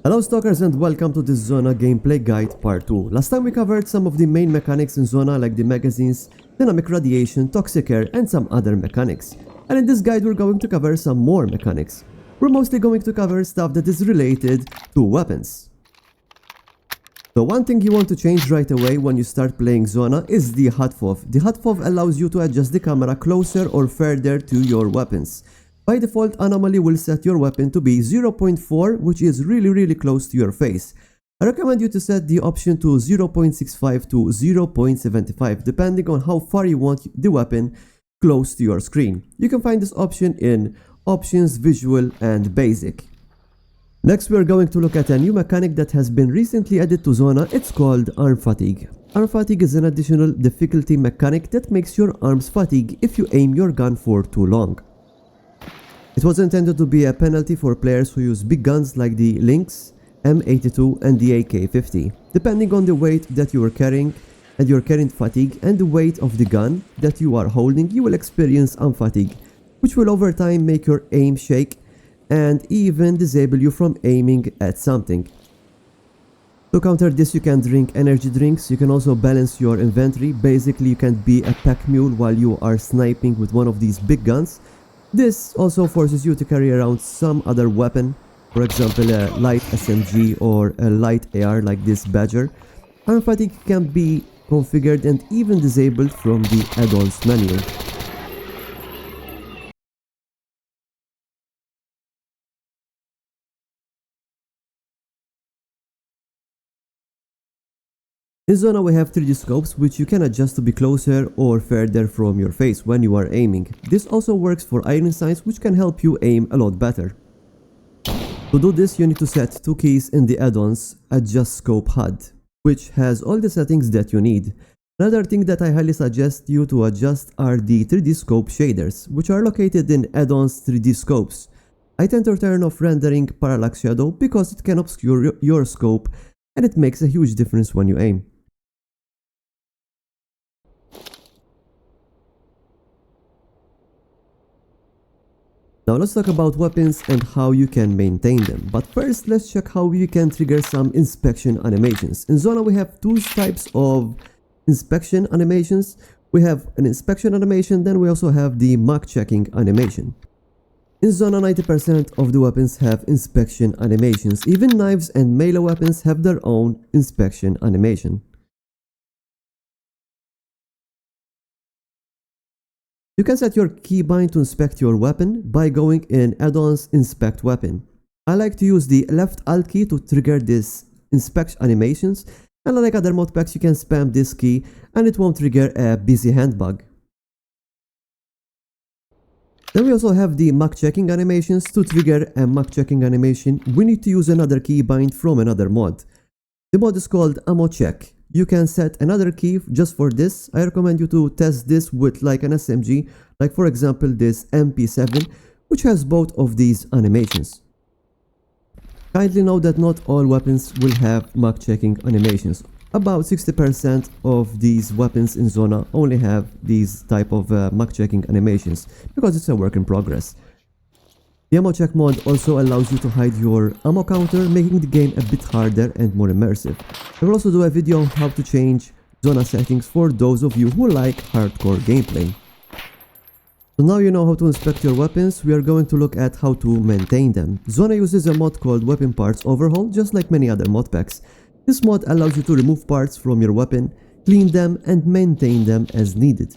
Hello Stalkers and welcome to this Zona gameplay guide part 2. Last time we covered some of the main mechanics in Zona like the magazines, dynamic radiation, toxic air and some other mechanics. And in this guide we're going to cover some more mechanics. We're mostly going to cover stuff that is related to weapons. So one thing you want to change right away when you start playing Zona is the Hud Fov. The Hud Fov allows you to adjust the camera closer or further to your weapons. By default, Anomaly will set your weapon to be 0.4, which is really close to your face. I recommend you to set the option to 0.65 to 0.75, depending on how far you want the weapon close to your screen. You can find this option in Options, Visual and Basic. Next we are going to look at a new mechanic that has been recently added to Zona. It's called Arm Fatigue. Arm Fatigue is an additional difficulty mechanic that makes your arms fatigue if you aim your gun for too long. It was intended to be a penalty for players who use big guns like the Lynx, M82 and the AK-50. Depending on the weight that you are carrying and your current fatigue and the weight of the gun that you are holding, you will experience arm fatigue, which will over time make your aim shake and even disable you from aiming at something. To counter this, you can drink energy drinks. You can also balance your inventory. Basically, you can be a pack mule while you are sniping with one of these big guns. This also forces you to carry around some other weapon, for example a light SMG or a light AR like this Badger. Arm fatigue can be configured and even disabled from the add-ons menu. In Zona we have 3D scopes which you can adjust to be closer or further from your face when you are aiming. This also works for iron sights, which can help you aim a lot better. To do this you need to set two keys in the add-ons Adjust Scope HUD, which has all the settings that you need. Another thing that I highly suggest you to adjust are the 3D scope shaders, which are located in add-ons 3D scopes. I tend to turn off rendering parallax shadow because it can obscure your scope and it makes a huge difference when you aim. Now let's talk about weapons and how you can maintain them. But first let's check how you can trigger some inspection animations. In Zona we have two types of inspection animations. We have an inspection animation, then we also have the mock checking animation. In Zona 90% of the weapons have inspection animations. Even knives and melee weapons have their own inspection animation. You can set your keybind to inspect your weapon by going in Add-ons Inspect Weapon. I like to use the left Alt key to trigger this inspect animations, and unlike other mod packs you can spam this key and it won't trigger a busy hand bug. Then we also have the mock checking animations. To trigger a mock checking animation we need to use another keybind from another mod. The mod is called Ammo Check. You can set another key just for this. I recommend you to test this with like an SMG, like for example this MP7, which has both of these animations. Kindly note that not all weapons will have mock checking animations. About 60% of these weapons in Zona only have these type of mock checking animations because it's a work in progress. The Ammo Check mod also allows you to hide your ammo counter, making the game a bit harder and more immersive. I will also do a video on how to change Zona settings for those of you who like hardcore gameplay. So now you know how to inspect your weapons, we are going to look at how to maintain them. Zona uses a mod called Weapon Parts Overhaul, just like many other mod packs. This mod allows you to remove parts from your weapon, clean them and maintain them as needed.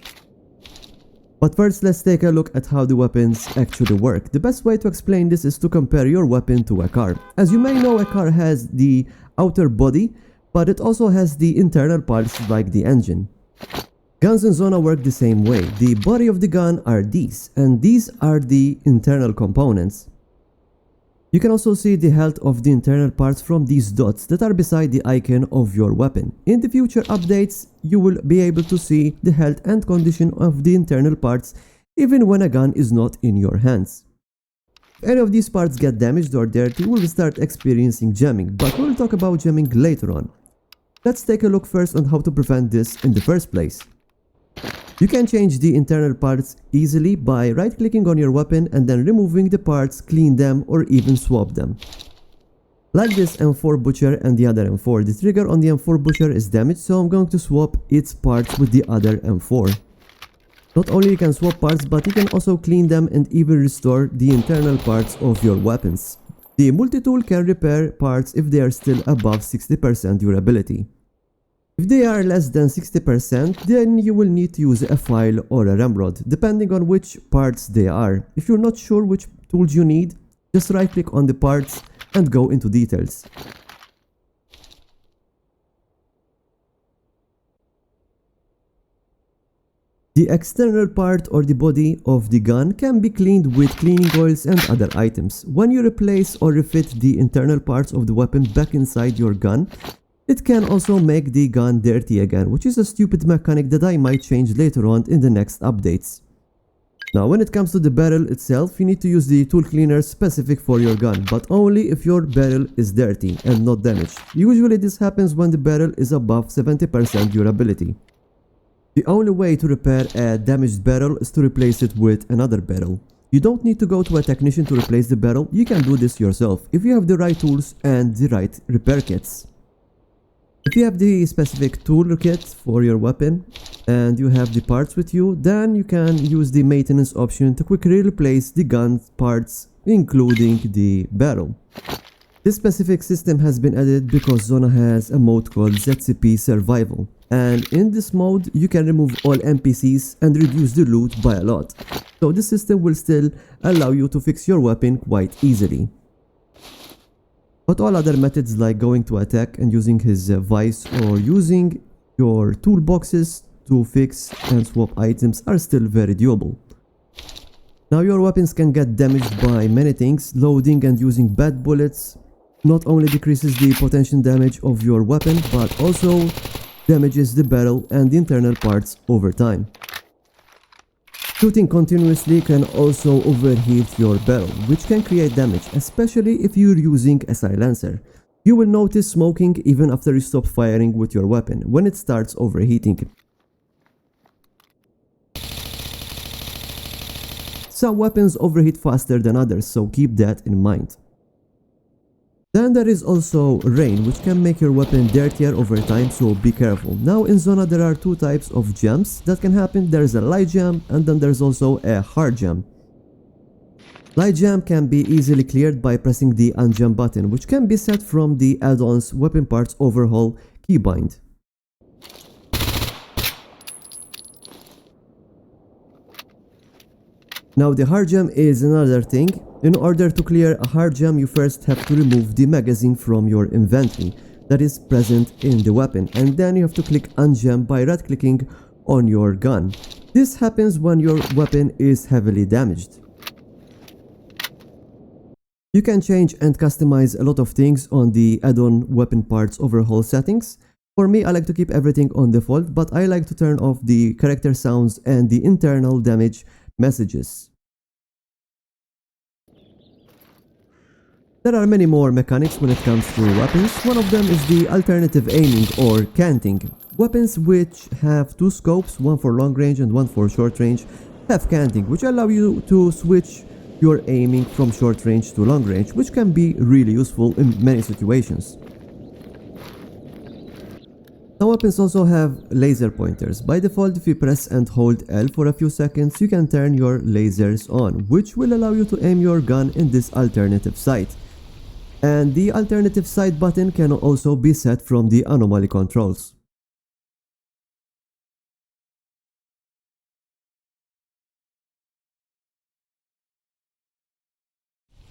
But first let's take a look at how the weapons actually work. The best way to explain this is to compare your weapon to a car. As you may know, a car has the outer body, but it also has the internal parts like the engine. Guns in Zona work the same way. The body of the gun are these, and these are the internal components. You can also see the health of the internal parts from these dots that are beside the icon of your weapon. In the future updates, you will be able to see the health and condition of the internal parts even when a gun is not in your hands. If any of these parts get damaged or dirty, you will start experiencing jamming, but we will talk about jamming later on. Let's take a look first on how to prevent this in the first place. You can change the internal parts easily by right-clicking on your weapon and then removing the parts, clean them or even swap them. Like this M4 Butcher and the other M4. The trigger on the M4 Butcher is damaged, so I'm going to swap its parts with the other M4. Not only you can swap parts, but you can also clean them and even restore the internal parts of your weapons. The multi-tool can repair parts if they are still above 60% durability. If they are less than 60%, then you will need to use a file or a ramrod, depending on which parts they are. If you're not sure which tools you need, just right click on the parts and go into details. The external part or the body of the gun can be cleaned with cleaning oils and other items. When you replace or refit the internal parts of the weapon back inside your gun, it can also make the gun dirty again, which is a stupid mechanic that I might change later on in the next updates. Now when it comes to the barrel itself, you need to use the tool cleaner specific for your gun, but only if your barrel is dirty and not damaged. Usually this happens when the barrel is above 70% durability. The only way to repair a damaged barrel is to replace it with another barrel. You don't need to go to a technician to replace the barrel, you can do this yourself if you have the right tools and the right repair kits. If you have the specific toolkit for your weapon and you have the parts with you, then you can use the maintenance option to quickly replace the gun parts, including the barrel. This specific system has been added because Zona has a mode called ZCP Survival, and in this mode you can remove all NPCs and reduce the loot by a lot, so this system will still allow you to fix your weapon quite easily. But all other methods like going to attack and using his vice or using your toolboxes to fix and swap items are still very doable. Now your weapons can get damaged by many things. Loading and using bad bullets not only decreases the potential damage of your weapon, but also damages the barrel and the internal parts over time. Shooting continuously can also overheat your barrel, which can create damage, especially if you're using a silencer. You will notice smoking even after you stop firing with your weapon, when it starts overheating. Some weapons overheat faster than others, so keep that in mind. Then there is also rain, which can make your weapon dirtier over time, so be careful. Now in Zona there are two types of gems that can happen. There is a light gem and then there's also a hard gem. Light gem can be easily cleared by pressing the ungem button, which can be set from the add-ons weapon parts overhaul keybind. Now the hard gem is another thing. In order to clear a hard gem, you first have to remove the magazine from your inventory that is present in the weapon, and then you have to click ungem by right clicking on your gun. This happens when your weapon is heavily damaged. You can change and customize a lot of things on the add-on weapon parts overhaul settings. For me, I like to keep everything on default, but I like to turn off the character sounds and the internal damage messages. There are many more mechanics when it comes to weapons. One of them is the alternative aiming or canting. Weapons which have two scopes, one for long range and one for short range, have canting, which allow you to switch your aiming from short range to long range, which can be really useful in many situations. Some weapons also have laser pointers. By default, if you press and hold L for a few seconds, you can turn your lasers on, which will allow you to aim your gun in this alternative sight. And the alternative sight button can also be set from the Anomaly controls.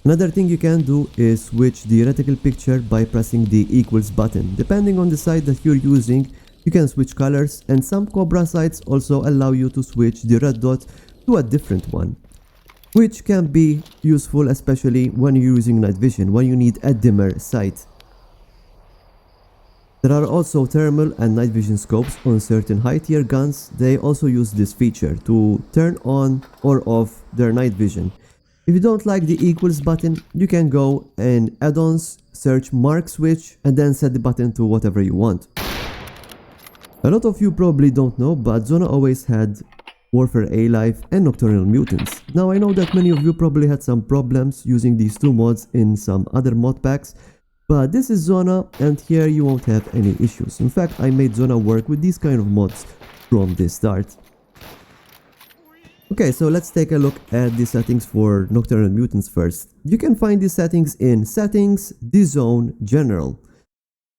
Another thing you can do is switch the reticle picture by pressing the equals button. Depending on the sight that you're using, you can switch colors, and some Cobra sights also allow you to switch the red dot to a different one, which can be useful especially when you're using night vision, when you need a dimmer sight. There are also thermal and night vision scopes on certain high tier guns. They also use this feature to turn on or off their night vision. If you don't like the equals button, you can go in add-ons, search mark switch, and then set the button to whatever you want. A lot of you probably don't know, but Zona always had Warfare ALife and Nocturnal Mutants. Now I know that many of you probably had some problems using these two mods in some other mod packs, But this is Zona, and here you won't have any issues. In fact, I made Zona work with these kind of mods from the start. Okay, so let's take a look at the settings for Nocturnal Mutants first. You can find these settings in Settings, the Zone, General.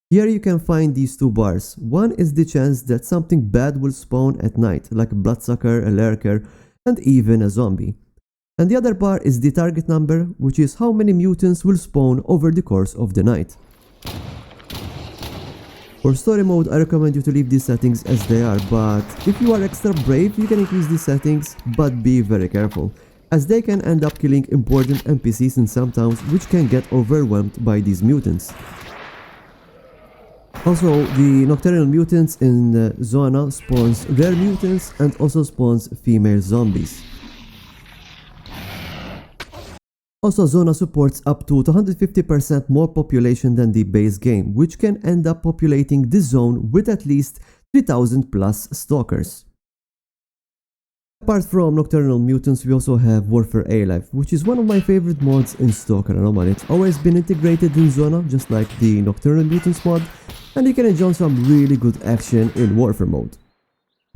Here you can find these two bars. One is the chance that something bad will spawn at night, like a bloodsucker, a lurker, and even a zombie. And the other bar is the target number, which is how many mutants will spawn over the course of the night. For story mode, I recommend you to leave these settings as they are, but if you are extra brave, you can increase these settings, but be very careful, as they can end up killing important NPCs in some towns which can get overwhelmed by these mutants. Also, the Nocturnal Mutants in Zona spawns rare mutants and also spawns female zombies. Also, Zona supports up to 250% more population than the base game, which can end up populating the zone with at least 3000 plus stalkers. Apart from Nocturnal Mutants, we also have Warfare ALife, which is one of my favorite mods in Stalker Anomaly. It's always been integrated in Zona, just like the Nocturnal Mutants mod, and you can enjoy some really good action in Warfare mode.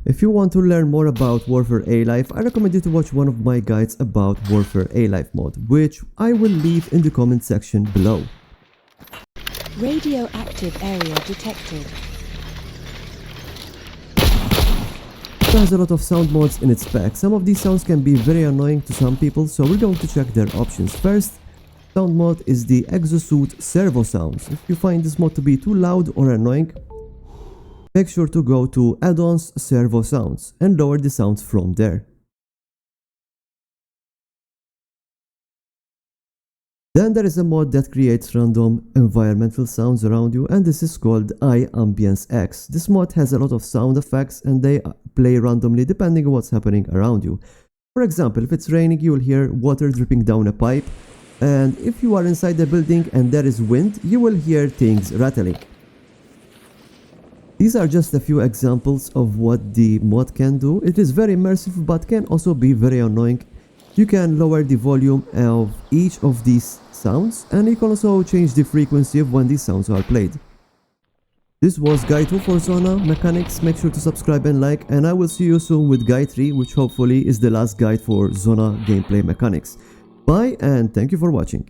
If you want to learn more about Warfare ALife, I recommend you to watch one of my guides about Warfare ALife mod, which I will leave in the comment section below. Radioactive area detected. It has a lot of sound mods in its pack. Some of these sounds can be very annoying to some people, so we're going to check their options. First, sound mod is the Exosuit Servo sounds. If you find this mod to be too loud or annoying, make sure to go to Add-ons Servo Sounds and lower the sounds from there. Then there is a mod that creates random environmental sounds around you, and this is called Ambience EXE. This mod has a lot of sound effects and they play randomly depending on what's happening around you. For example, if it's raining, you will hear water dripping down a pipe, and if you are inside the building and there is wind, you will hear things rattling. These are just a few examples of what the mod can do. It is very immersive but can also be very annoying. You can lower the volume of each of these sounds, and you can also change the frequency of when these sounds are played. This was Guide 2 for Zona mechanics. Make sure to subscribe and like, and I will see you soon with Guide 3, which hopefully is the last guide for Zona gameplay mechanics. Bye, and thank you for watching.